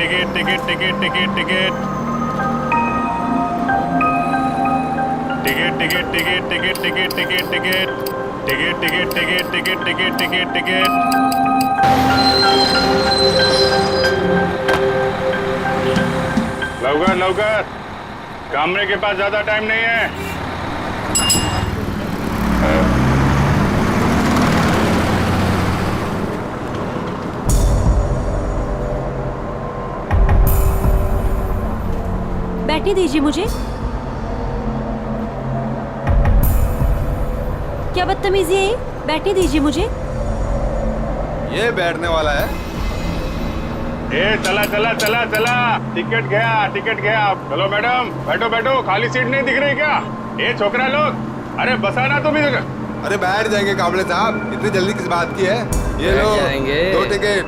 Ticket ticket ticket ticket ticket ticket ticket ticket ticket ticket ticket ticket ticket ticket ticket ticket ticket ticket लवकर लवकर, कामरे के पास ज्यादा time नहीं है। बैठने दीजिए मुझे। क्या बदतमीजी है ये? बैठने दीजिए मुझे। ये बैठने वाला है। ए चला चला चला चला, टिकट गया। चलो मैडम, बैठो बैठो, खाली सीट नहीं दिख रही क्या? ए छोकरा लोग, अरे बसाना तुम इधर। अरे बैठ जाएंगे काबले साहब, इतनी जल्दी किस बात की है? ये लो दो टिकट,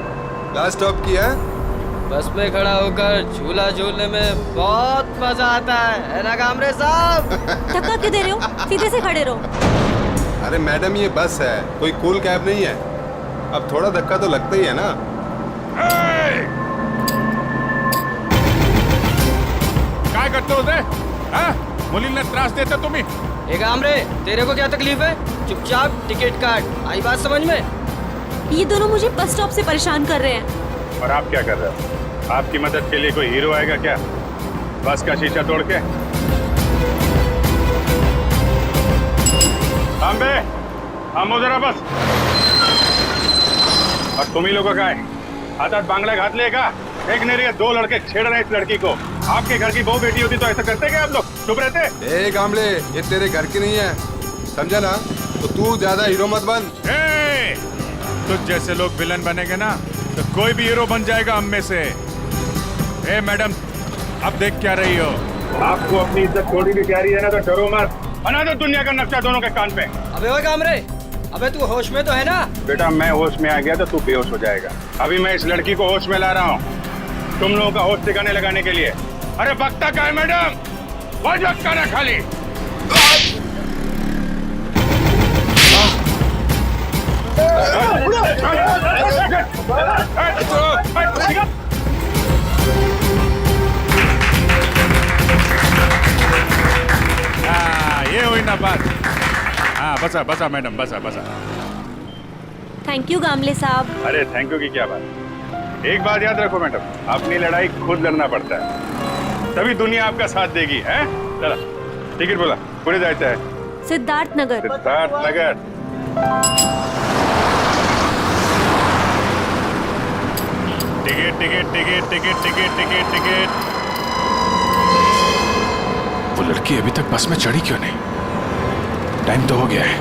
लास्ट स्टॉप की है। बस में खड़ा होकर झूला झूलने में बहुत मजा आता है ना कामरे साहब? धक्का क्यों दे रहे हो? सीधे से खड़े रहो। अरे मैडम ये बस है, कोई कूल कैब नहीं है। अब थोड़ा धक्का तो लगता ही है ना। काय करते होते? मुलींना त्रास देता तुम्ही? ए कामरे, तेरे को क्या तकलीफ है? चुपचाप टिकट काट। आई बात समझ में? ये दोनों मुझे बस स्टॉप से परेशान कर रहे हैं। और आप क्या कर रहे हो? आपकी मदद के लिए कोई हीरो आएगा क्या? बस का शीशा तोड़ के? अम्बे, हम जरा बस। और तुम ही लोगों का है हाथ बांगला घातले का? एक नहीं रही, दो लड़के छेड़ रहे इस लड़की को। आपके घर की बहू बेटी होती तो ऐसा करते क्या आप लोग? चुप रहते? ए कामले, ये तेरे घर की नहीं है, समझा ना? तो तू ज्यादा हीरो मत बन। तुझ जैसे लोग विलन बनेंगे ना तो कोई भी हीरो बन जाएगा हम में से। ए मैडम, अब देख क्या रही हो? आपको अपनी इज्जत थोड़ी भी प्यारी है ना तो डरो मत। बना दो दुनिया का नक्शा दोनों के कान पे। अबे ओए कामरे, अबे तू होश में तो है ना? बेटा मैं होश में आ गया तो तू बेहोश हो जाएगा। अभी मैं इस लड़की को होश में ला रहा हूँ तुम लोगों का होश ठिकाने लगाने के लिए। अरे बकता का है मैडम, वजह करना खाली। ये हुई ना बात। हाँ बसा बसा मैडम, बसा बसा। थैंक यू गामले साहब। अरे थैंक यू की क्या बात। एक बात याद रखो मैडम, अपनी लड़ाई खुद लड़ना पड़ता है, तभी दुनिया आपका साथ देगी। है चला टिकट बोला, पुढे जायचं है। Siddharth Nagar. Siddharth Nagar. Ticket ticket ticket ticket ticket ticket ticket. वो लड़की अभी तक बस में चढ़ी क्यों नहीं? टाइम तो हो गया है।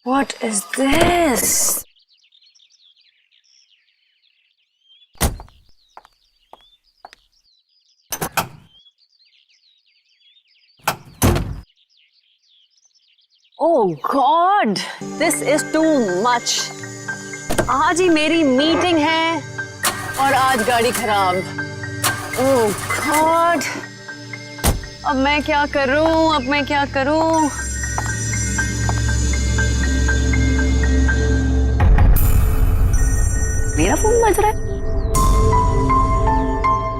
What is this? Oh God, this is too much. आज ही मेरी मीटिंग है और आज गाड़ी खराब। Oh God, अब मैं क्या करूं? मेरा फोन बज रहा है।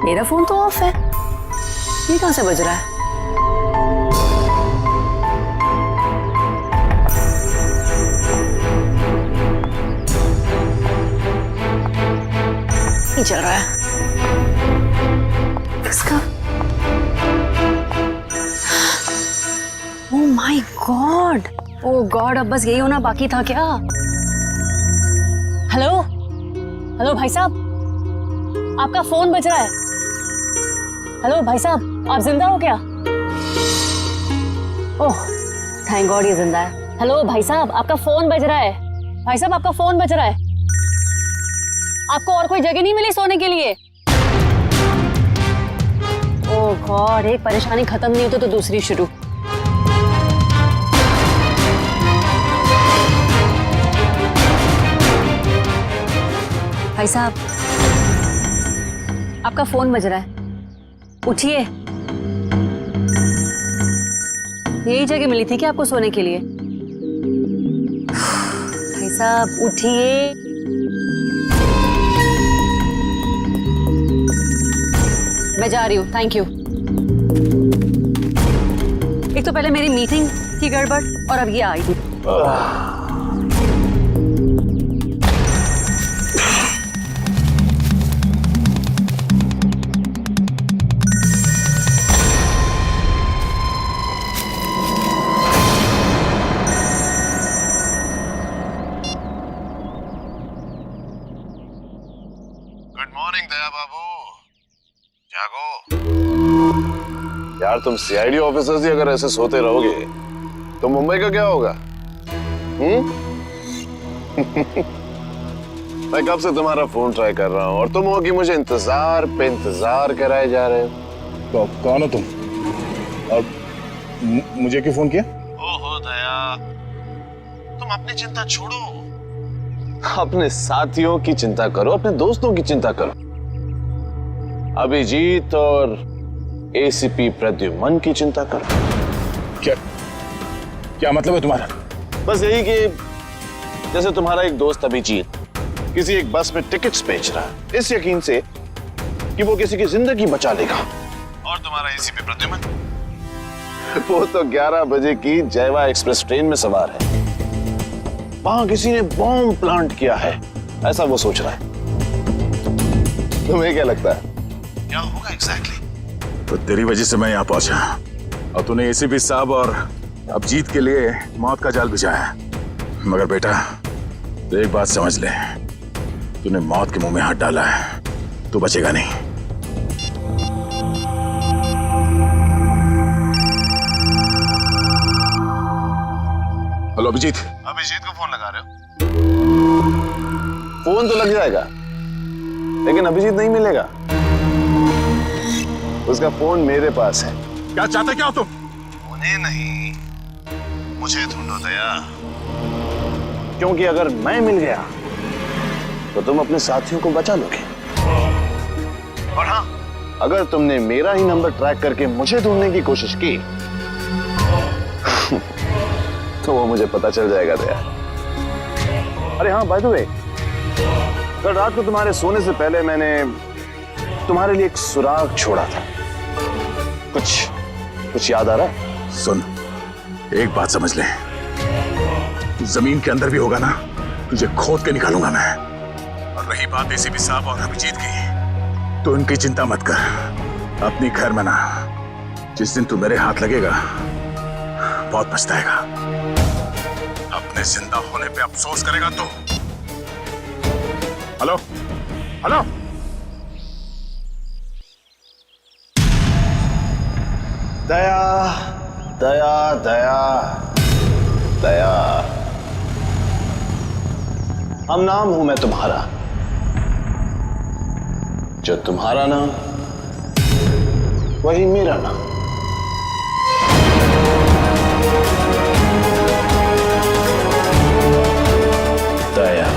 मेरा फोन तो ऑफ है, ये कहां से बज रहा है? नहीं चल रहा है इसका। Oh my God, oh God, अब बस यही होना बाकी था क्या? हेलो हेलो भाई साहब, आपका फोन बज रहा है। हेलो भाई साहब, आप जिंदा हो क्या? ओह थैंक गॉड ये जिंदा है। हेलो भाई साहब, आपका फोन बज रहा है। भाई साहब आपका फोन बज रहा है। आपको और कोई जगह नहीं मिली सोने के लिए? ओह गॉड, एक परेशानी खत्म नहीं होती तो दूसरी शुरू। भाई साहब आपका फोन बज रहा है, उठिए। यही जगह मिली थी क्या आपको सोने के लिए? भाई साहब उठिए। मैं जा रही हूँ, थैंक यू। एक तो पहले मेरी मीटिंग की गड़बड़ और अब ये आई थी। गुड मॉर्निंग दया बाबू, जागो। यार तुम सीआईडी ऑफिसर्स ही अगर ऐसे सोते रहोगे तो मुंबई का क्या होगा? मैं कब से तुम्हारा फोन ट्राई कर रहा हूँ और तुम हो कि मुझे इंतजार पे इंतजार कराए जा रहे हो। तो कौन हो तुम और मुझे क्यों फोन किया? ओहो दया, तुम अपनी चिंता छोड़ो, अपने साथियों की चिंता करो, अपने दोस्तों की चिंता करो। अभिजीत और एसीपी प्रद्युमन की चिंता करो। क्या मतलब है तुम्हारा? बस यही कि जैसे तुम्हारा एक दोस्त अभिजीत किसी एक बस में टिकट्स बेच रहा है इस यकीन से कि वो किसी की जिंदगी बचा लेगा, और तुम्हारा एसीपी प्रद्युमन वो तो 11 बजे की जयवा एक्सप्रेस ट्रेन में सवार है, वहां किसी ने बॉम्ब प्लांट किया है ऐसा वो सोच रहा है। तुम्हें क्या लगता है क्या होगा एग्जैक्टली? तो तेरी वजह से मैं यहाँ पहुंचा और तूने एसीपी साहब और अभिजीत के लिए मौत का जाल बिछाया। मगर बेटा तो एक बात समझ ले, तूने मौत के मुंह में हाथ डाला है, तू बचेगा नहीं। हेलो अभिजीत। अभिजीत को फोन लगा रहे हो? फोन तो लग जाएगा लेकिन अभिजीत नहीं मिलेगा, उसका फोन मेरे पास है। क्या चाहते क्या हो तुम? उन्हें नहीं, मुझे ढूंढो दया, क्योंकि अगर मैं मिल गया तो तुम अपने साथियों को बचा लोगे, और हाँ अगर तुमने मेरा ही नंबर ट्रैक करके मुझे ढूंढने की कोशिश की तो वो मुझे पता चल जाएगा दया। अरे हाँ बाय द वे, कल रात को तुम्हारे सोने से पहले मैंने तुम्हारे लिए एक सुराग छोड़ा था, कुछ याद आ रहा है? सुन, एक बात समझ ले, जमीन के अंदर भी होगा ना, तुझे खोद के निकालूंगा मैं। और रही बात एसीपी साहब और अभिजीत की, तो उनकी चिंता मत कर, अपनी खैर मना। जिस दिन तू मेरे हाथ लगेगा बहुत पछताएगा, अपने जिंदा होने पे अफसोस करेगा तू। हेलो हेलो, दया दया दया दया, हम नाम हूं मैं तुम्हारा, जो तुम्हारा नाम वही मेरा नाम। दया।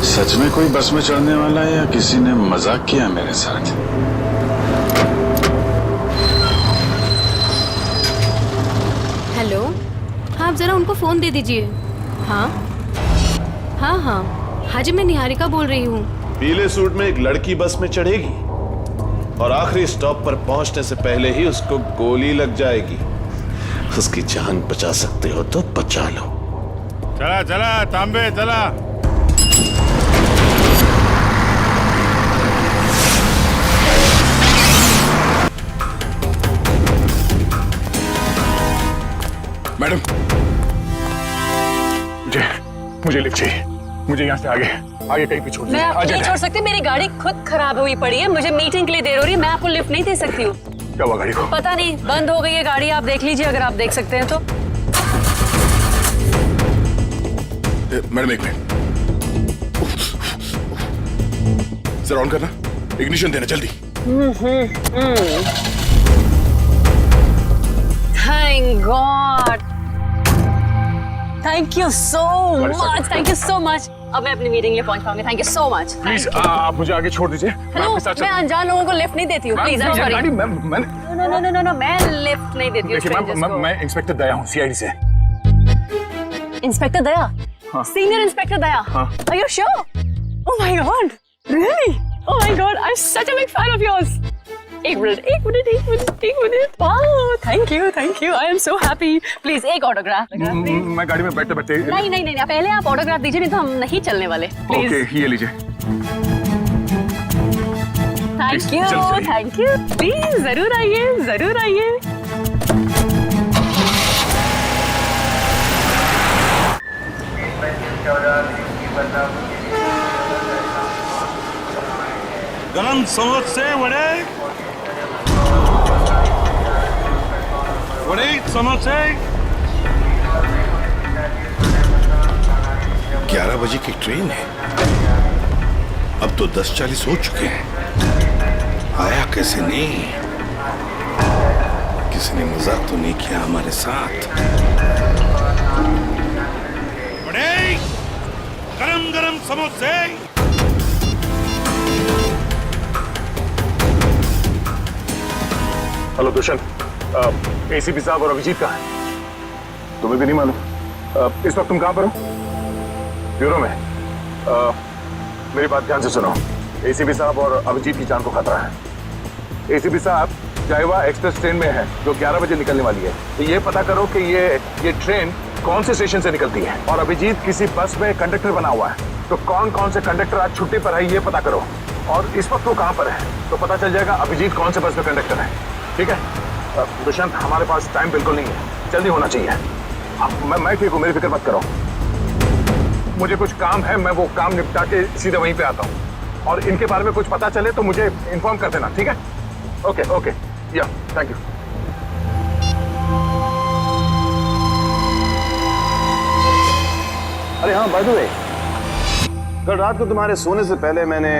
सच में कोई बस में चढ़ने वाला है या किसी ने मजाक किया मेरे साथ? हेलो, हाँ आप जरा उनको फोन दे दीजिए। हाँ हाँ हाँ हाँ जी, मैं निहारिका बोल रही हूँ। पीले सूट में एक लड़की बस में चढ़ेगी और आखिरी स्टॉप पर पहुंचने से पहले ही उसको गोली लग जाएगी। उसकी जान बचा सकते हो तो बचा लो। चला चला तांबे चला। मैडम, मुझे लिफ्ट चाहिए। मुझे यहाँ से आगे कहीं भी छोड़ दीजिए। मैं आपको नहीं छोड़ सकती, मेरी गाड़ी खुद खराब हुई पड़ी है, मुझे मीटिंग के लिए देर हो रही है, मैं आपको लिफ्ट नहीं दे सकती हूँ। क्या हुआ गाड़ी को? पता नहीं, बंद हो गई है गाड़ी, आप देख लीजिए अगर आप देख सकते हैं तो। मैडम एक मिनट, सर ऑन करना, इग्निशन देना जल्दी। Thank God, thank you so much, thank you so much. अब मैं अपनी मीटिंग लिए पहुंच पाऊंगी। Thank you so much. Please आप मुझे आगे छोड़ दीजिए। हेलो, मैं अनजान लोगों को लिफ्ट नहीं देती हूँ, प्लीज। आई गाड़ी एम नो, मैं लिफ्ट नहीं देती हूँ strangers को। मैं इंस्पेक्टर दया हूँ, सीआईडी से। इंस्पेक्टर दया? हाँ। सीनियर इंस्पेक्टर दया? हाँ। Are you sure? Oh my God, really? Oh my God, I'm such a big fan of yours. एक minute. Wow, thank you. I am so happy. Please एक autograph. मैं गाड़ी में बैठते बैठते। नहीं, पहले आप ऑटोग्राफ दीजिए, नहीं तो हम नहीं चलने वाले। प्लीज। ओके, ये लीजिए। Thank you. प्लीज जरूर आइए। गरम समोसे वड़े समोसे। 11 बजे की ट्रेन है, अब तो 10:40 हो चुके हैं। आया कैसे नहीं? किसी ने मजाक तो नहीं किया हमारे साथ? वड़े गरम समोसे। हेलो दुष्यंत, एसीपी साहब और अभिजीत कहाँ हैं? तुम्हें भी नहीं मालूम? इस वक्त तुम कहाँ पर हो? ब्यूरो में। मेरी बात ध्यान से सुनो। एसीपी साहब और अभिजीत की जान को खतरा है। एसीपी साहब जायवा एक्सप्रेस ट्रेन में है जो 11 बजे निकलने वाली है। तो ये पता करो कि ये ट्रेन कौन से स्टेशन से निकलती है। और अभिजीत किसी बस में कंडक्टर बना हुआ है, तो कौन से कंडक्टर आज छुट्टी पर है ये पता करो। और इस वक्त वो कहाँ पर है तो पता चल जाएगा अभिजीत कौन से बस में कंडक्टर है। ठीक है दुष्यंत, हमारे पास टाइम बिल्कुल नहीं है, जल्दी होना चाहिए। मैं ठीक हूँ, मेरी फिक्र मत करो। मुझे कुछ काम है, मैं वो काम निपटा के सीधे वहीं पे आता हूँ। और इनके बारे में कुछ पता चले तो मुझे इन्फॉर्म कर देना, ठीक है? ओके, या थैंक यू। अरे हाँ, बाय द वे, कल रात को तुम्हारे सोने से पहले मैंने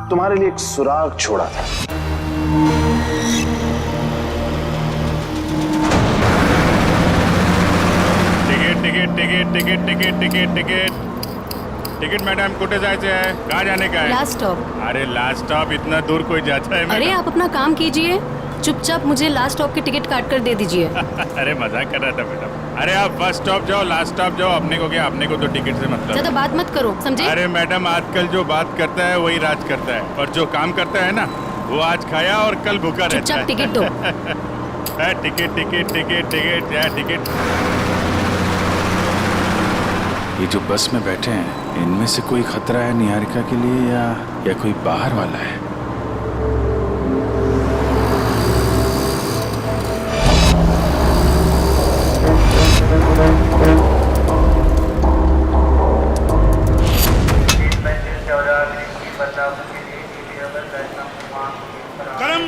तुम्हारे लिए एक सुराग छोड़ा था। टिकट मैडम, कुठे जायचे आहे? कहाँ जाने का है? Last stop. अरे लास्ट स्टॉप इतना दूर कोई जाता है? अरे आप अपना काम कीजिए, चुपचाप मुझे लास्ट स्टॉप की टिकट काट कर दे दीजिए। अरे मजाक कर रहा था मैडम। अरे आप फर्स्ट स्टॉप जाओ, लास्ट स्टॉप जाओ, अपने को क्या, अपने को तो टिकट से मतलब। ज्यादा बात मत करो, समझे? अरे मैडम, आजकल जो बात करता है वही राज करता है, और जो काम करता है ना वो आज खाया और कल भूखा रहता है। चुपचाप टिकट दो। टिकट। ये जो बस में बैठे हैं, इनमें से कोई खतरा है निहारिका के लिए या कोई बाहर वाला है?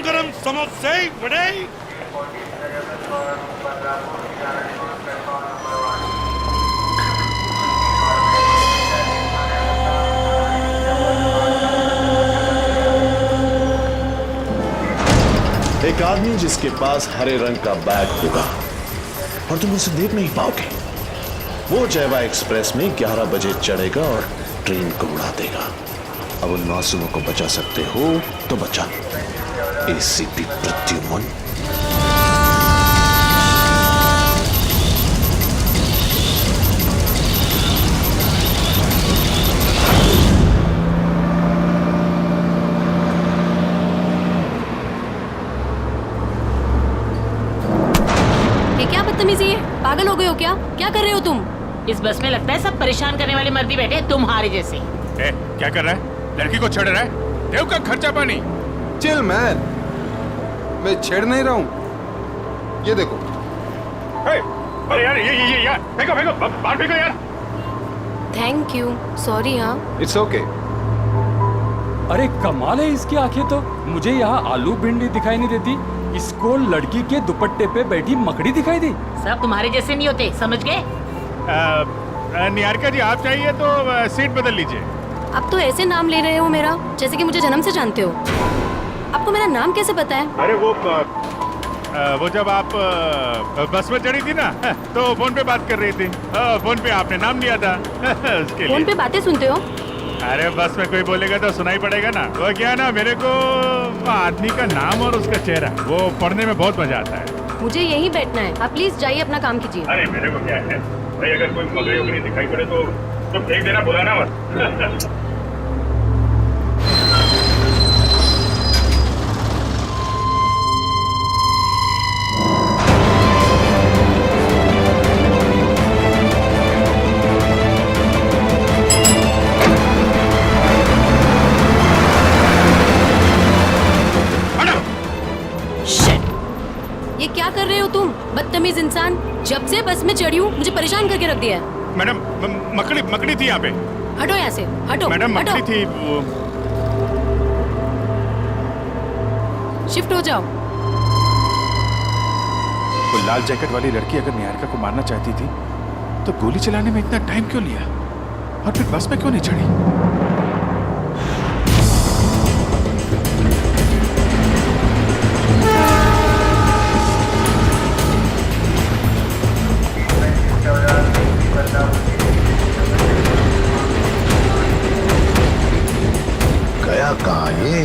गरम समोसे वड़े। एक आदमी जिसके पास हरे रंग का बैग होगा और तुम उसे देख नहीं पाओगे, वो जयवा एक्सप्रेस में 11 बजे चढ़ेगा और ट्रेन को उड़ा देगा। अब उन मासूमों को बचा सकते हो तो बचा लो। एसीपी प्रद्युमन। बदतमीजी है? पागल हो गए हो क्या? क्या कर रहे हो तुम? इस बस में लगता है सब परेशान करने वाले मर्दी बैठे हैं, तुम्हारे जैसे। ए, क्या कर रहा है? लड़की को छेड़ रहा है? देव का खर्चा पानी। चिल मैन, मैं छेड़ नहीं रहा हूँ। ये देखो। अरे यार ये यार फेंको फेंको बाहर फेंको यार। Thank you, sorry. हाँ, इट्स ओके। अरे कमाल है इसकी आंखें तो। मुझे यहाँ आलू भिंडी दिखाई नहीं देती, इसको लड़की के दुपट्टे पे बैठी मकड़ी दिखाई दी। सब तुम्हारे जैसे नहीं होते, समझ गए? निहारिका जी, आप चाहिए तो सीट बदल लीजिए। आप तो ऐसे नाम ले रहे हो मेरा जैसे कि मुझे जन्म से जानते हो। आपको मेरा नाम कैसे पता है? अरे वो जब आप बस में चढ़ी थी ना, तो फोन पे बात कर रही थी। फोन पे आपने नाम लिया था उसके लिए। फोन पे बातें सुनते हो? अरे बस में कोई बोलेगा तो सुनाई पड़ेगा ना। वो क्या है ना, मेरे को आदमी का नाम और उसका चेहरा वो पढ़ने में बहुत मजा आता है। मुझे यहीं बैठना है, आप प्लीज जाइए अपना काम कीजिए। अरे मेरे को क्या है भाई, अगर कोई मकड़ी उकड़ी दिखाई पड़े तो फेंक देना, बुलाना मत। ये क्या कर रहे हो तुम, बदतमीज इंसान? जब से बस में चढ़ी हूँ मुझे परेशान करके रख दिया है। मैडम, मकड़ी थी यहाँ पे। हटो यहाँ से, हटो। मैडम, हटो। मकड़ी थी वो। शिफ्ट हो जाओ। वो लाल जैकेट वाली लड़की अगर निहारिका को मारना चाहती थी तो गोली चलाने में इतना टाइम क्यों लिया, और फिर बस में क्यों नहीं चढ़ी? गया कहाँ ये?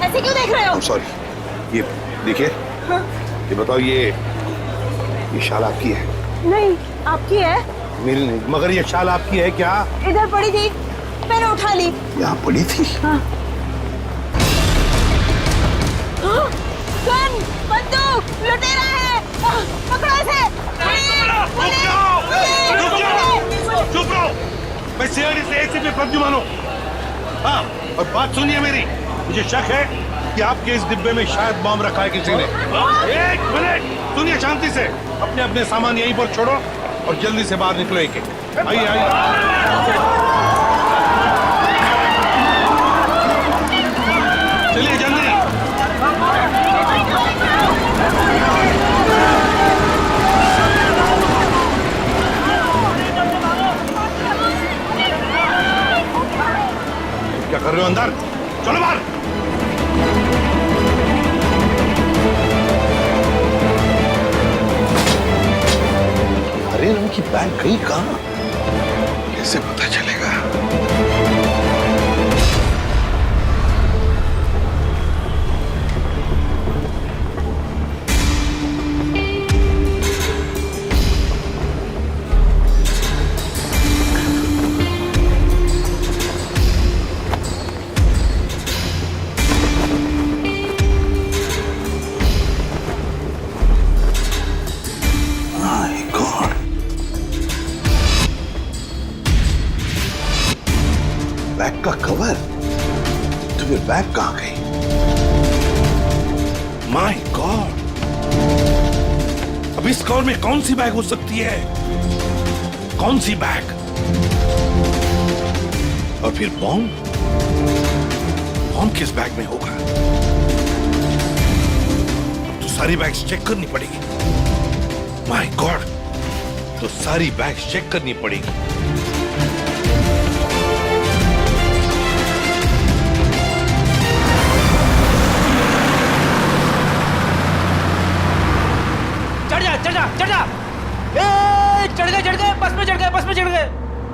ऐसे क्यों देख रहे हो? सॉरी, ये देखिए। ये बताओ, ये शाल आपकी है? नहीं, आपकी है। मेरी नहीं, मगर ये शाल आपकी है क्या? इधर पड़ी थी, मैंने उठा ली। यहाँ पड़ी थी? हाँ। गन, बंदूक, लुटेरा है। पकड़ो इसे। चुप रहो। मैं सीआईडी से एसीपी प्रद्युमन हूँ। हाँ, और बात सुनिए मेरी। मुझे शक है कि आपके इस डिब्बे में शायद बम रखा है किसी ने। एक मिनट सुनिए शांति से। अपने अपने सामान यहीं पर छोड़ो और जल्दी से बाहर निकलो। एक आइए आइए। चलिए जल्दी। क्या कर रहे हो अंदर? चलो बाहर। हरे रंग की बैग गई कहाँ? कैसे पता चलेगा? बैग का कवर? तो फिर बैग कहाँ गई? My God! अब इस कवर में कौन सी बैग हो सकती है? कौन सी बैग? और फिर बॉम्ब? बॉम्ब किस बैग में होगा? अब तो सारी बैग्स चेक करनी पड़ेगी। My God! तो सारी बैग चेक करनी पड़ेगी। चढ़ जा चढ़ जा चढ़ जा। ए चढ़ गए बस में चढ़ गए बस में चढ़ गए।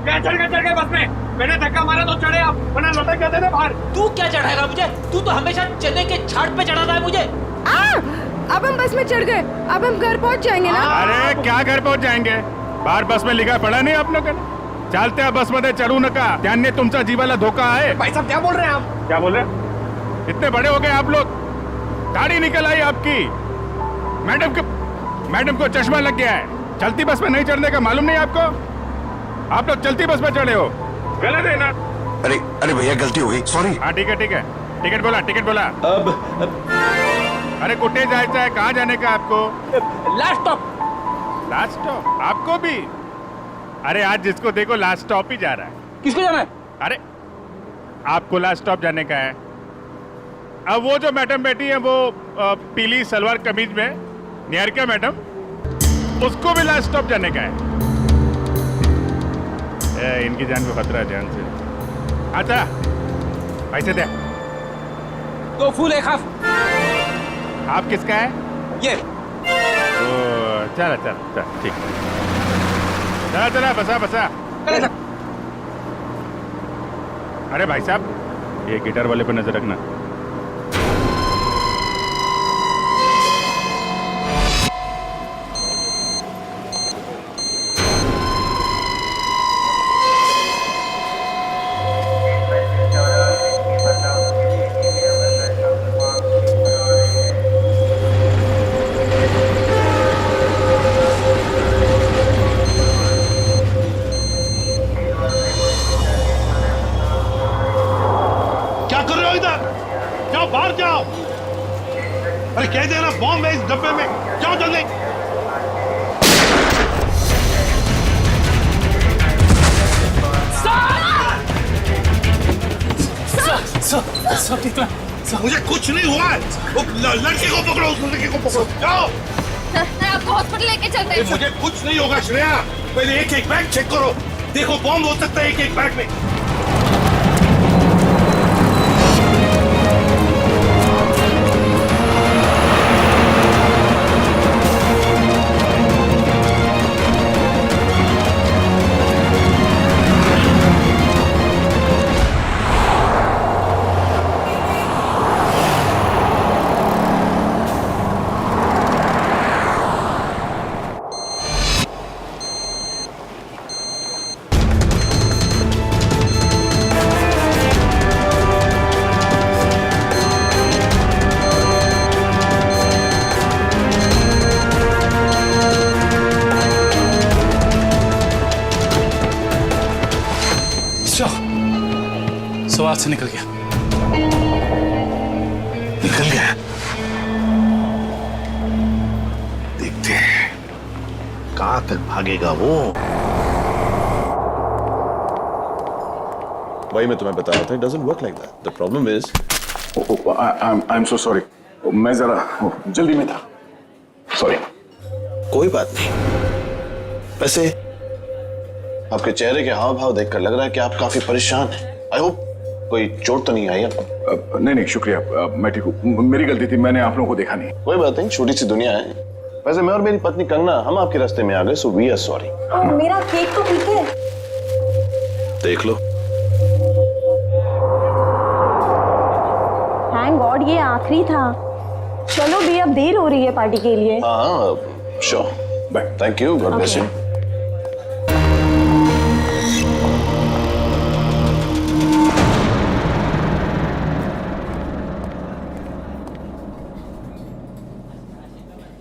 क्या चढ़ गए बस में? मैंने धक्का मारा तो चढ़े आप, वरना लौटा कहते थे बाहर। तू क्या चढ़ाएगा मुझे? तू तो हमेशा चने के छाट पे चढ़ाता है मुझे। अब हम बस में चढ़ गए, अब हम घर पहुंच जाएंगे ना? अरे क्या घर पहुंच जाएंगे? बाहर बस में लिखा पड़ा नहीं आप लोगों ने? चालते बस मध्ये चढ़ू नका, त्याने तुमचा जीवाला धोका है। भाई साहब क्या बोल रहे हैं आप? क्या बोल रहे हैं? इतने बड़े हो गए आप लोग, दाढ़ी निकल आई आपकी। मैडम को चश्मा लग गया है। चलती बस में नहीं चढ़ने का मालूम नहीं आपको? आप लोग चलती बस में चढ़े हो, गलत है ना? अरे भैया गलती हो गई, सॉरी। हाँ ठीक है टिकट बोला। अब अरे कुटे जायचं है? कहाँ जाने का आपको? लास्ट स्टॉप आपको भी? अरे आज जिसको देखो लास्ट स्टॉप ही जा रहा है। किसको जाना है? अरे आपको लास्ट स्टॉप जाने का है। अब वो जो मैडम बैठी है वो पीली सलवार कमीज में, निहारिका मैडम, उसको भी लास्ट स्टॉप जाने का है। इनकी जान को खतरा है, ध्यान से। अच्छा पैसे दे। 2 फूल 1 हाफ। आप किसका है? ये चला ठीक। चला बसा। अरे भाई साहब, ये गिटार वाले पे नजर रखना। बाहर जाओ। अरे कह देना बॉम्ब है इस डब्बे में, जाओ जल्दी। सब ठीक है? मुझे कुछ नहीं हुआ है। वो लड़की को पकड़ो, उस लड़की को पकड़ो, जाओ। आपको हॉस्पिटल लेके चलते हैं। मुझे कुछ नहीं होगा श्रेया, पहले एक बैग चेक करो, देखो बॉम्ब हो सकता है एक बैग में। सवाल से निकल गया। देखते हैं कहां तक भागेगा वो। भाई मैं तुम्हें बता रहा था, it doesn't work like that. The problem is I'm so sorry. मैं जरा जल्दी में था, सॉरी। कोई बात नहीं। वैसे आपके चेहरे के हाव भाव देखकर लग रहा है कि आप काफी परेशान हैं। आई होप कोई चोट तो नहीं आई आपको? नहीं शुक्रिया, मैं ठीक हूँ। मेरी गलती थी, मैंने आप लोगों को देखा नहीं। कोई बात नहीं, छोटी सी दुनिया है। वैसे मैं और मेरी पत्नी कंगना हम आपके रास्ते में आ गए, सो वी आर सॉरी। मेरा केक तो ठीक है। देख लो। थैंक गॉड ये आखिरी था। चलो भी अब देर हो रही है पार्टी के लिए। हाँ sure, bye. Thank you, God bless you.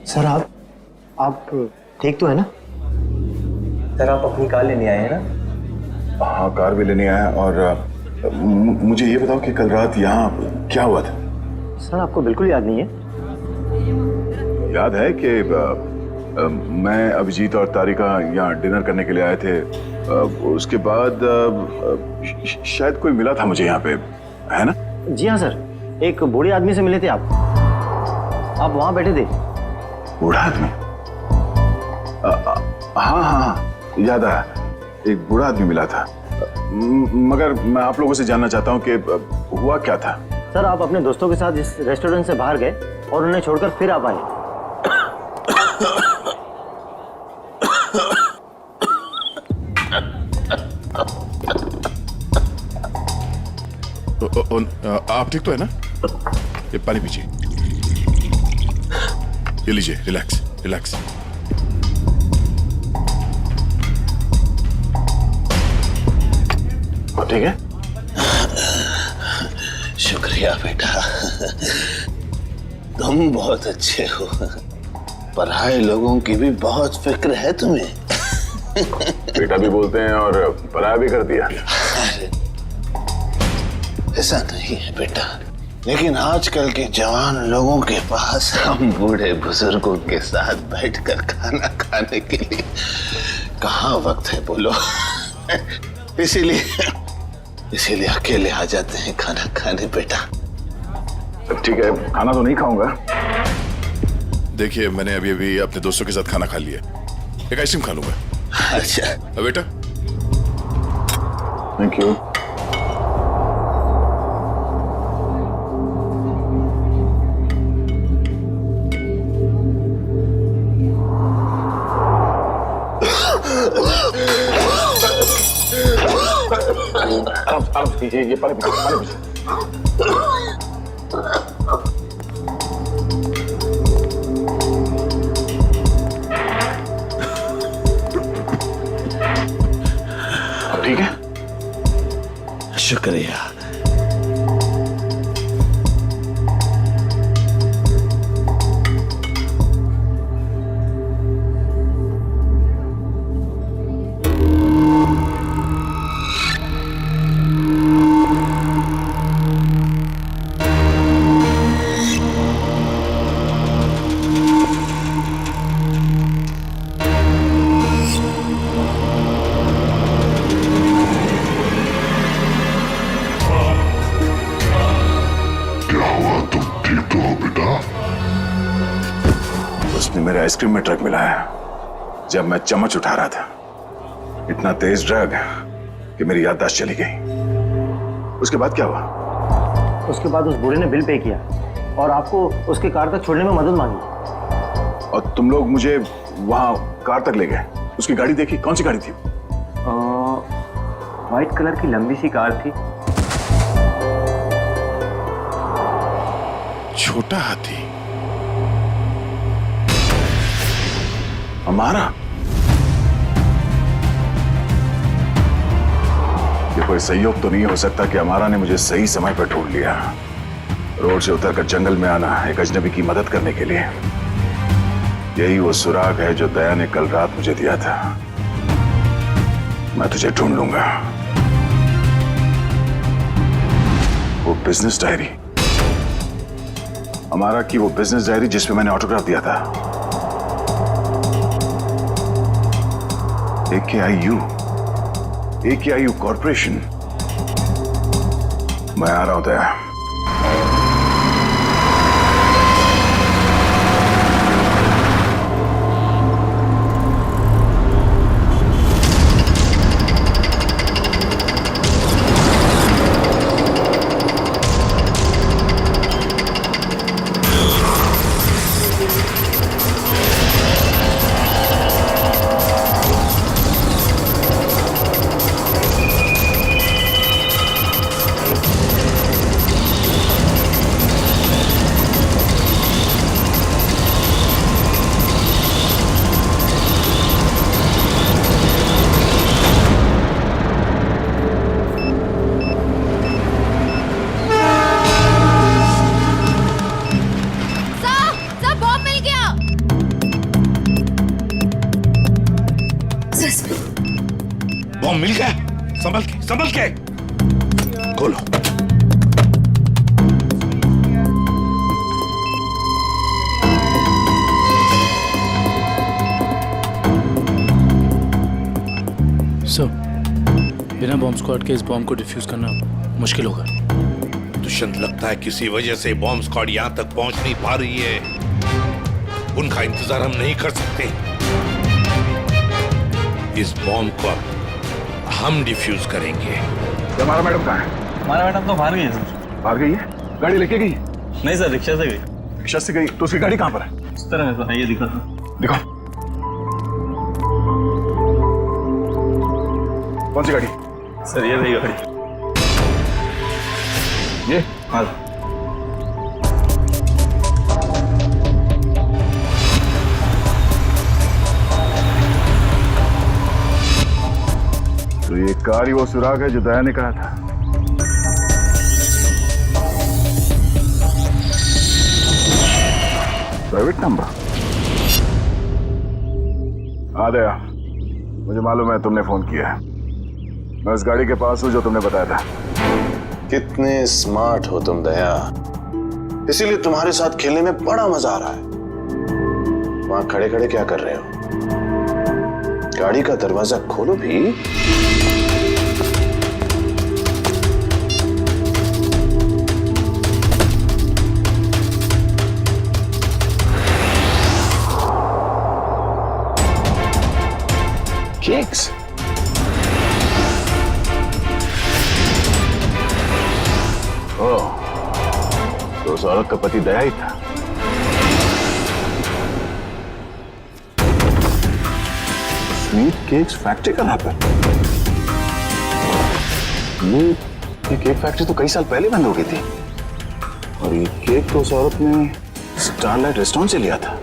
Sir आप ठीक तो है ना? सर आप अपनी कार लेने आए हैं ना? हाँ कार भी लेने आया। और मुझे ये बताओ कि कल रात यहाँ क्या हुआ था? सर आपको बिल्कुल याद नहीं है? याद है कि मैं, अभिजीत और तारिका यहाँ डिनर करने के लिए आए थे। उसके बाद शायद कोई मिला था मुझे यहाँ पे, है ना? जी हाँ सर, एक बूढ़े आदमी से मिले थे आप वहाँ बैठे थे। बूढ़ा आदमी? हाँ हाँ, याद आया, एक बूढ़ा आदमी मिला था। मगर मैं आप लोगों से जानना चाहता हूँ कि हुआ क्या था। सर, आप अपने दोस्तों के साथ इस रेस्टोरेंट से बाहर गए और उन्हें छोड़कर फिर आप आए। आप ठीक तो है ना? ये पानी पीजिए, ये लीजिए, रिलैक्स रिलैक्स। ठीक है? शुक्रिया बेटा, तुम बहुत अच्छे हो। पराये लोगों की भी बहुत फिक्र है तुम्हें। बेटा भी बोलते हैं और पराया भी कर दिया। ऐसा नहीं है बेटा, लेकिन आजकल के जवान लोगों के पास हम बूढ़े बुजुर्गों के साथ बैठकर खाना खाने के लिए कहाँ वक्त है बोलो। इसीलिए अकेले आ जाते हैं खाना खाने बेटा। ठीक है, खाना तो नहीं खाऊंगा। देखिए, मैंने अभी अभी अपने दोस्तों के साथ खाना खा लिया, एक आइसक्रीम खा लूंगा। अच्छा बेटा, थैंक यू। आप ये पानी पीजिए। ठीक है, शुक्रिया। उसने मेरे आइसक्रीम में ड्रग मिलाया जब मैं चम्मच उठा रहा था। इतना तेज ड्रग कि मेरी याददाश्त चली गई। उसके बाद क्या हुआ? उसके बाद उस बूढ़े ने बिल पे किया और आपको उसके कार तक छोड़ने में मदद मांगी। और तुम लोग मुझे वहां कार तक ले गए। उसकी गाड़ी देखी? कौन सी गाड़ी थी? व्हाइट कलर की लंबी सी कार थी। छोटा हाथी हमारा? ये कोई संयोग तो नहीं हो सकता कि हमारा ने मुझे सही समय पर ढूंढ लिया, रोड से उतरकर जंगल में आना एक अजनबी की मदद करने के लिए। यही वो सुराग है जो दया ने कल रात मुझे दिया था। मैं तुझे ढूंढ लूंगा। वो बिजनेस डायरी, हमारा की वो बिजनेस डायरी जिसमें मैंने ऑटोग्राफ दिया था। AKIU corporation. मैं आ रहा हूं दया। बॉम्ब मिल गया। संभल के खोलो। सर, बिना बॉम्ब स्क्वाड के इस बॉम्ब को डिफ्यूज करना मुश्किल होगा। दुष्यंत, लगता है किसी वजह से बॉम्ब स्क्वाड यहाँ तक पहुंच नहीं पा रही है। उनका इंतजार हम नहीं कर सकते। इस बॉम्ब को हम डिफ्यूज करेंगे। हमारा मैडम कहाँ है? हमारा मैडम तो बाहर गई है सर। बाहर गई है? गाड़ी लेके गई? नहीं सर, रिक्शा से गई। रिक्शा से गई? तो उसकी गाड़ी कहाँ पर है? इस तरह में तो है, ये दिखा सर। दिखाओ। कौन सी गाड़ी? सर ये रही गाड़ी। ये? हाँ। तो ये कार ही वो सुराग है जो दया ने कहा था। Private number. हाँ दया, मुझे मालूम है तुमने फोन किया है। मैं उस गाड़ी के पास हूं जो तुमने बताया था। कितने स्मार्ट हो तुम दया, इसीलिए तुम्हारे साथ खेलने में बड़ा मजा आ रहा है। वहां खड़े खड़े क्या कर रहे हो? गाड़ी का दरवाजा खोलो भी। केक्स। ओह, तो उस औरत का पति दया ही था। स्वीट केक्स फैक्ट्री का नाम है। ये केक फैक्ट्री तो कई साल पहले बंद हो गई थी, और ये केक तो उस औरत ने स्टारलाइट रेस्टोरेंट से लिया था।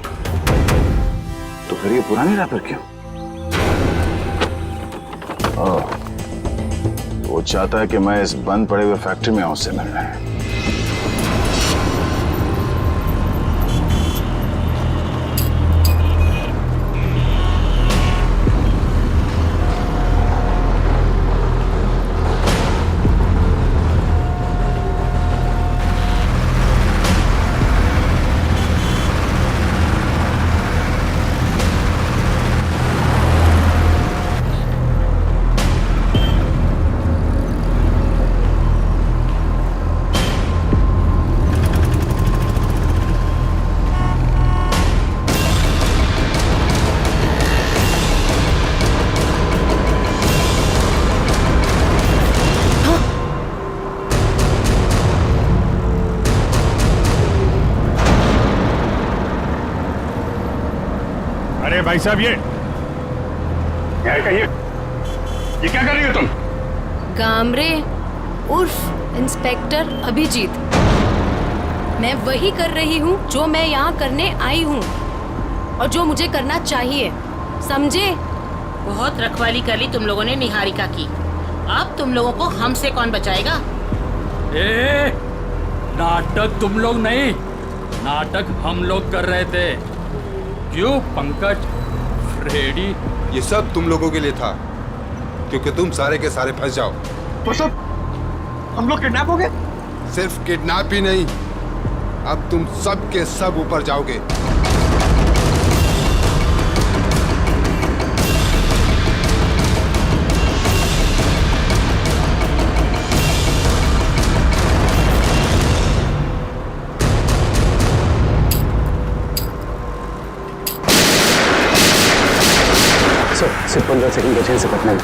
तो फिर ये पुरानी रैपर क्यों? वो चाहता है कि मैं इस बंद पड़े हुए फैक्ट्री में आऊं उससे मिलने। अरे भाई साहब, ये क्या कर रही हो तुम? गामरे उर्फ इंस्पेक्टर अभिजीत, मैं वही कर रही हूँ जो मैं यहाँ करने आई हूँ और जो मुझे करना चाहिए, समझे? बहुत रखवाली कर ली तुम लोगों ने निहारिका की। अब तुम लोगों को हमसे कौन बचाएगा? ए, नाटक तुम लोग नहीं, नाटक हम लोग कर रहे थे। क्यों पंकज, फ्रेडी? ये सब तुम लोगों के लिए था, क्योंकि तुम सारे के सारे फंस जाओ। तो सब हम लोग किडनैप हो गए? सिर्फ किडनैप ही नहीं, अब तुम सब के सब ऊपर जाओगे। सिर्फ 15 सेकंड बचे से पटने में।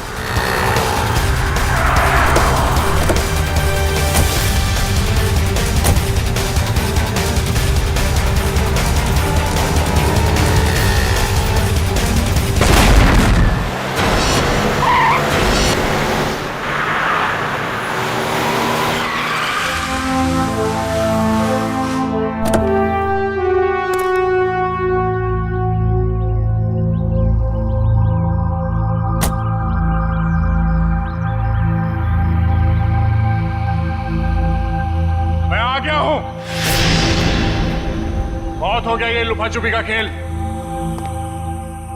बहुत हो गया ये लुका छुपी का खेल।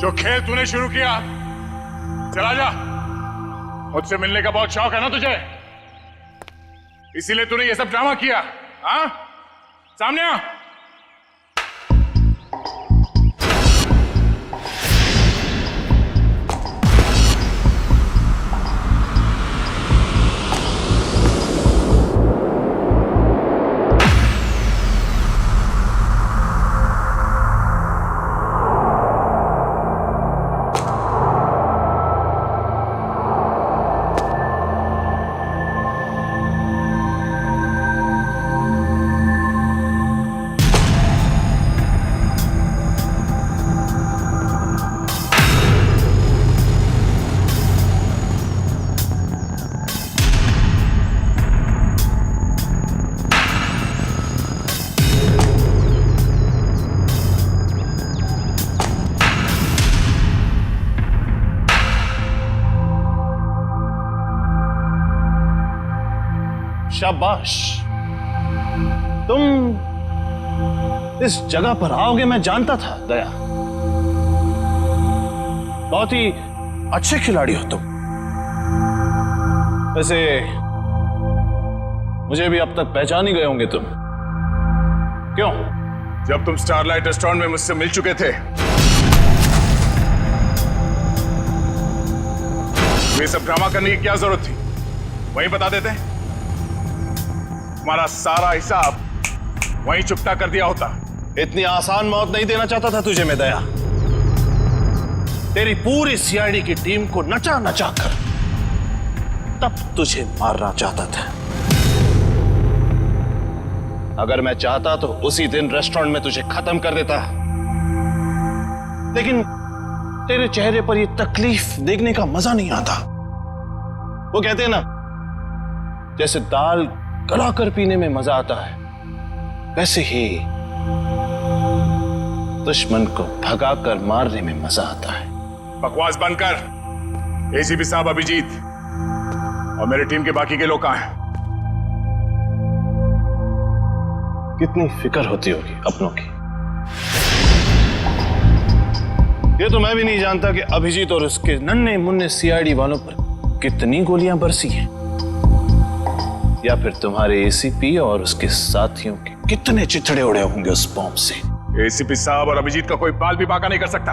जो खेल तूने शुरू किया, चला जा। मुझसे मिलने का बहुत शौक है ना तुझे, इसीलिए तूने ये सब ड्रामा किया। हाँ, सामने आ। शाबाश। तुम इस जगह पर आओगे मैं जानता था दया। बहुत ही अच्छे खिलाड़ी हो तुम। वैसे मुझे भी अब तक पहचान ही गए होंगे तुम। क्यों? जब तुम स्टारलाइट रेस्टोरेंट में मुझसे मिल चुके थे, ये सब ड्रामा करने की क्या जरूरत थी? वहीं बता देते। तुम्हारा सारा हिसाब वहीं चुकता कर दिया होता। इतनी आसान मौत नहीं देना चाहता था तुझे मैं दया। तेरी पूरी सीआईडी की टीम को नचा नचा कर तब तुझे मारना चाहता था। अगर मैं चाहता तो उसी दिन रेस्टोरेंट में तुझे खत्म कर देता, लेकिन तेरे चेहरे पर यह तकलीफ देखने का मजा नहीं आता। वो कहते हैं ना, जैसे दाल गलाकर पीने में मजा आता है, वैसे ही दुश्मन को भगाकर मारने में मजा आता है। बकवास बंद कर। एसीपी साहब अभिजीत और मेरी टीम के बाकी के लोग कहां हैं? कितनी फिक्र होती होगी अपनों की। ये तो मैं भी नहीं जानता कि अभिजीत और उसके नन्हे मुन्ने सीआईडी वालों पर कितनी गोलियां बरसी हैं, या फिर तुम्हारे एसीपी और उसके साथियों के कितने चिथड़े उड़े होंगे उस बॉम्ब से। एसीपी साहब और अभिजीत का कोई बाल भी बाका नहीं कर सकता।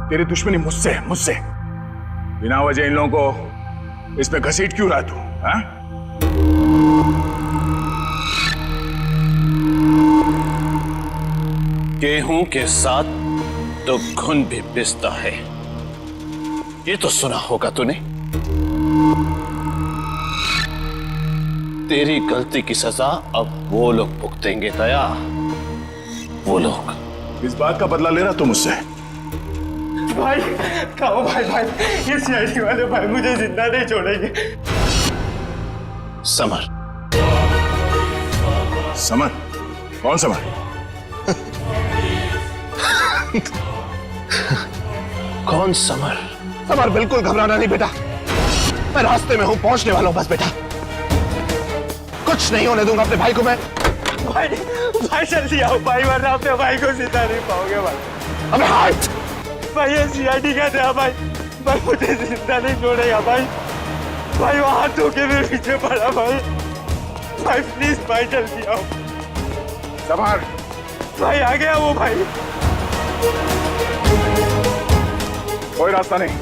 तेरी दुश्मनी मुझसे मुझसे बिना वजह इन लोगों को इसमें घसीट क्यों रहा तू? हाँ? गेहूं के साथ तो घुन भी पिसता है, ये तो सुना होगा तूने। तेरी गलती की सजा अब वो लोग भुगतेंगे दया, वो लोग। इस बात का बदला ले रहा तू मुझसे? भाई कहो भाई, ये सीआईडी वाले भाई मुझे जिंदा नहीं छोड़ेंगे। समर। समर? कौन समर? कौन समर? समर, बिल्कुल घबराना नहीं बेटा, मैं रास्ते में हूं, पहुंचने वाला हूं बस बेटा। कुछ नहीं होने दूंगा अपने भाई को मैं। भाई जल्दी आओ भाई, वरना अपने भाई को जिंदा नहीं पाओगे भाई। अबे हाथ! भाई ये सीआईडी का था भाई, मुझे जिंदा नहीं छोड़ेगा भाई। भाई वो हाथ धो के मेरे पीछे पड़ा भाई। भाई प्लीज भाई जल्दी आओ। समर! भाई आ गया वो भाई। कोई रास्ता नहीं,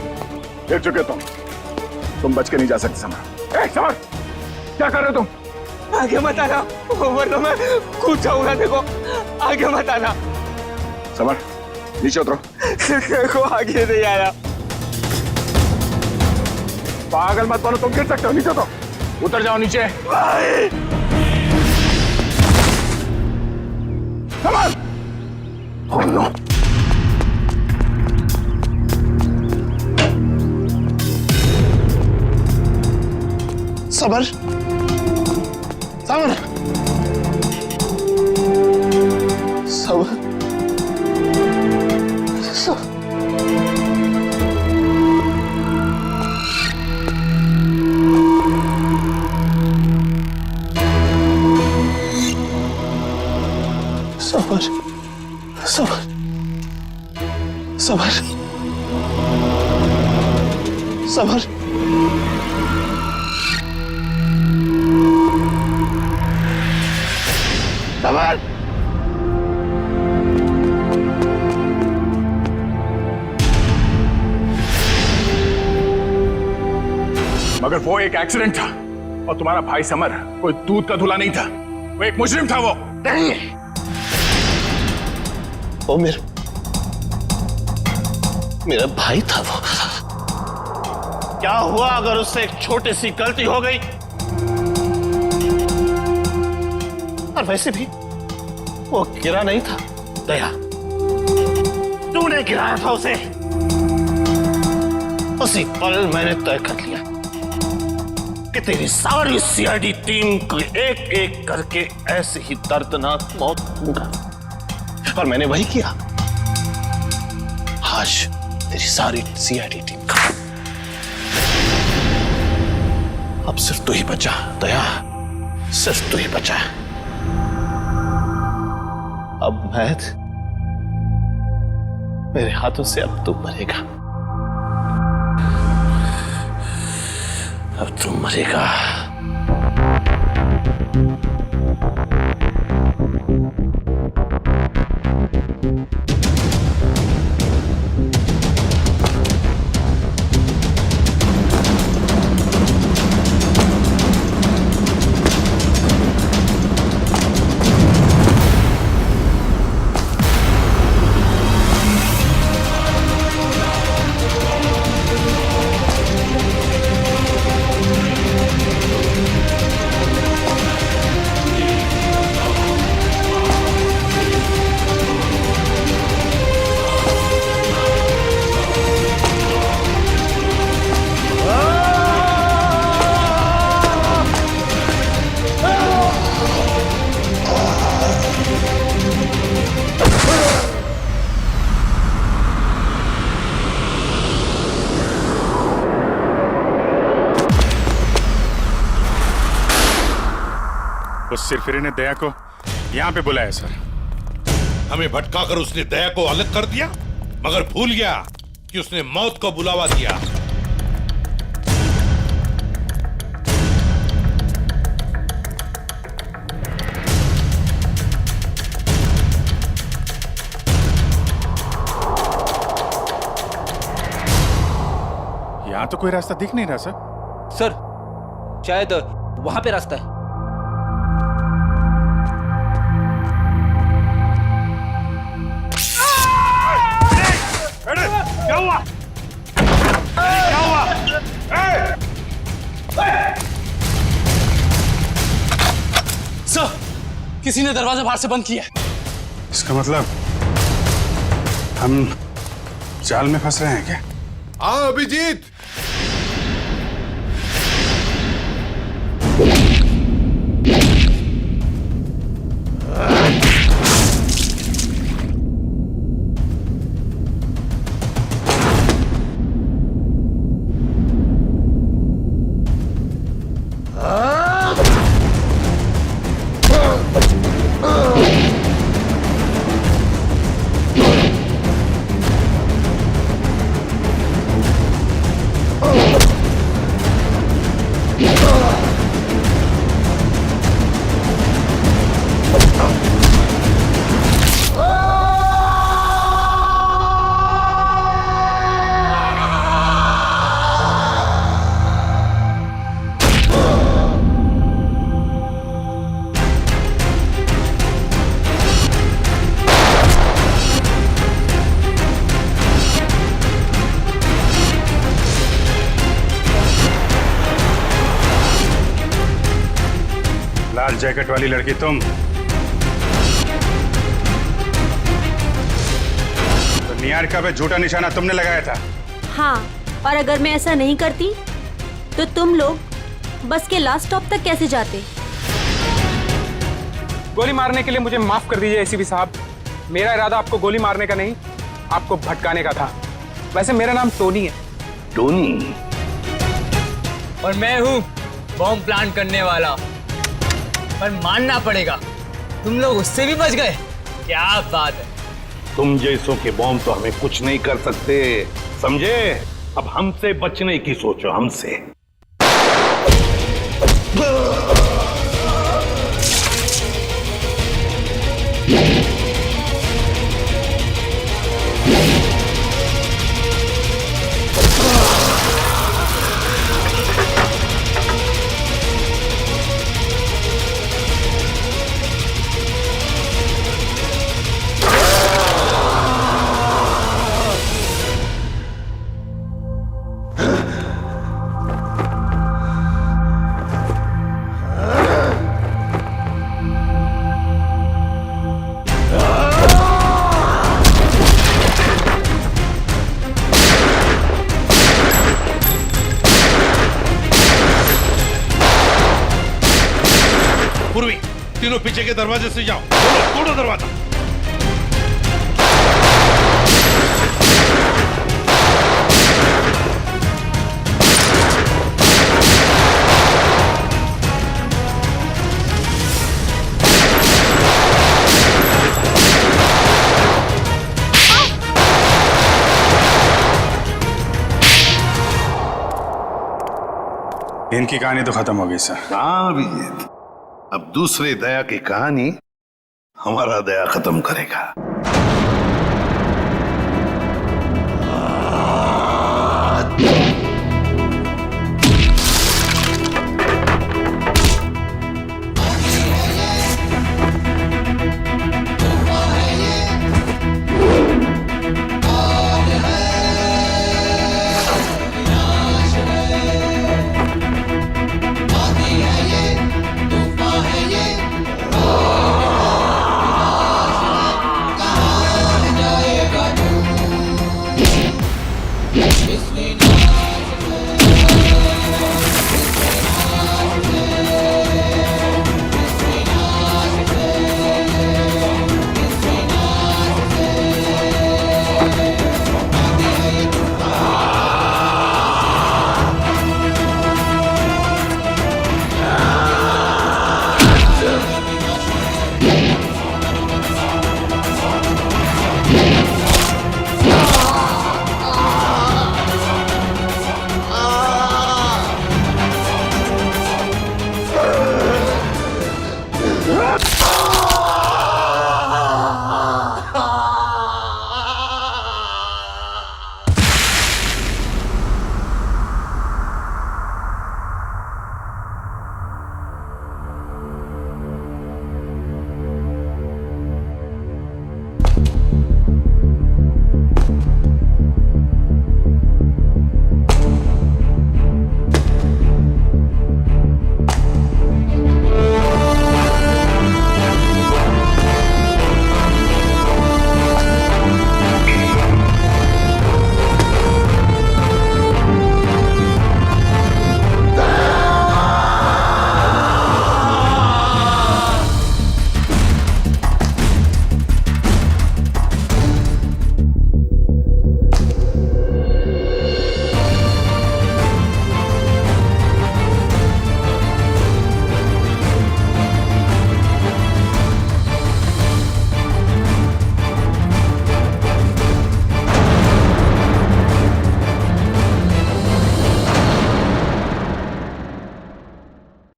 गिर चुके तुम बच के नहीं जा सकते समर। समर, क्या कर रहे हो तुम? आगे मत आना, वरना मैं कूद जाऊंगा। देखो आगे मत आना। समर नीचे उतरो। देखो आगे नहीं आया। पागल मत बनो, तुम गिर सकते हो। नीचे उतरो, उतर जाओ नीचे। भाई summer! Oh no! Summer! Summer! Summer! Summer! Summer! Summer! Summer! Summer! मगर वो एक एक्सीडेंट था, और तुम्हारा भाई समर कोई दूध का धुला नहीं था, वो एक मुजरिम था। वो नहीं, वो मेरा भाई था। वो क्या हुआ अगर उससे एक छोटी सी गलती हो गई? और वैसे भी वो गिरा नहीं था दया, तूने गिराया था उसे। उसी पल मैंने तय कर लिया कि तेरी सारी सीआईडी टीम को एक एक करके ऐसे ही दर्दनाक मौत दूंगा, और मैंने वही किया। आज तेरी सारी सीआईडी टीम खत्म। अब सिर्फ तू ही बचा दया। सिर्फ तू ही बचा है। अब मेरे हाथों से अब तू मरेगा, अब तू मरेगा। उस सिरफिरे ने दया को यहाँ पे बुलाया सर। हमें भटकाकर उसने दया को अलग कर दिया, मगर भूल गया कि उसने मौत को बुलावा दिया। यहाँ तो कोई रास्ता दिख नहीं रहा सर। सर शायद वहां पे रास्ता है। क्या हुआ? क्या हुआ? सर किसी ने दरवाजा बाहर से बंद किया है। इसका मतलब हम जाल में फंस रहे हैं क्या? हाँ अभिजीत, लाल जैकेट वाली लड़की तुम? तो निहारिका पे झूठा निशाना तुमने लगाया था? हाँ, और अगर मैं ऐसा नहीं करती तो तुम लोग बस के लास्ट स्टॉप तक कैसे जाते? गोली मारने के लिए मुझे माफ कर दीजिए एसीपी साहब। मेरा इरादा आपको गोली मारने का नहीं, आपको भटकाने का था। वैसे मेरा नाम टोनी है। टोनी? और मैं हूँ बॉम्ब प्लांट करने वाला। पर मानना पड़ेगा, तुम लोग उससे भी बच गए। क्या बात है। तुम जैसों के बॉम्ब तो हमें कुछ नहीं कर सकते, समझे? अब हमसे बचने की सोचो, हमसे। पूर्वी, तीनों पीछे के दरवाजे से जाओ। तोड़ो दरवाजा। इनकी कहानी तो खत्म हो गई सर। हाँ अभिजीत, अब दूसरे दया की कहानी हमारा दया खत्म करेगा।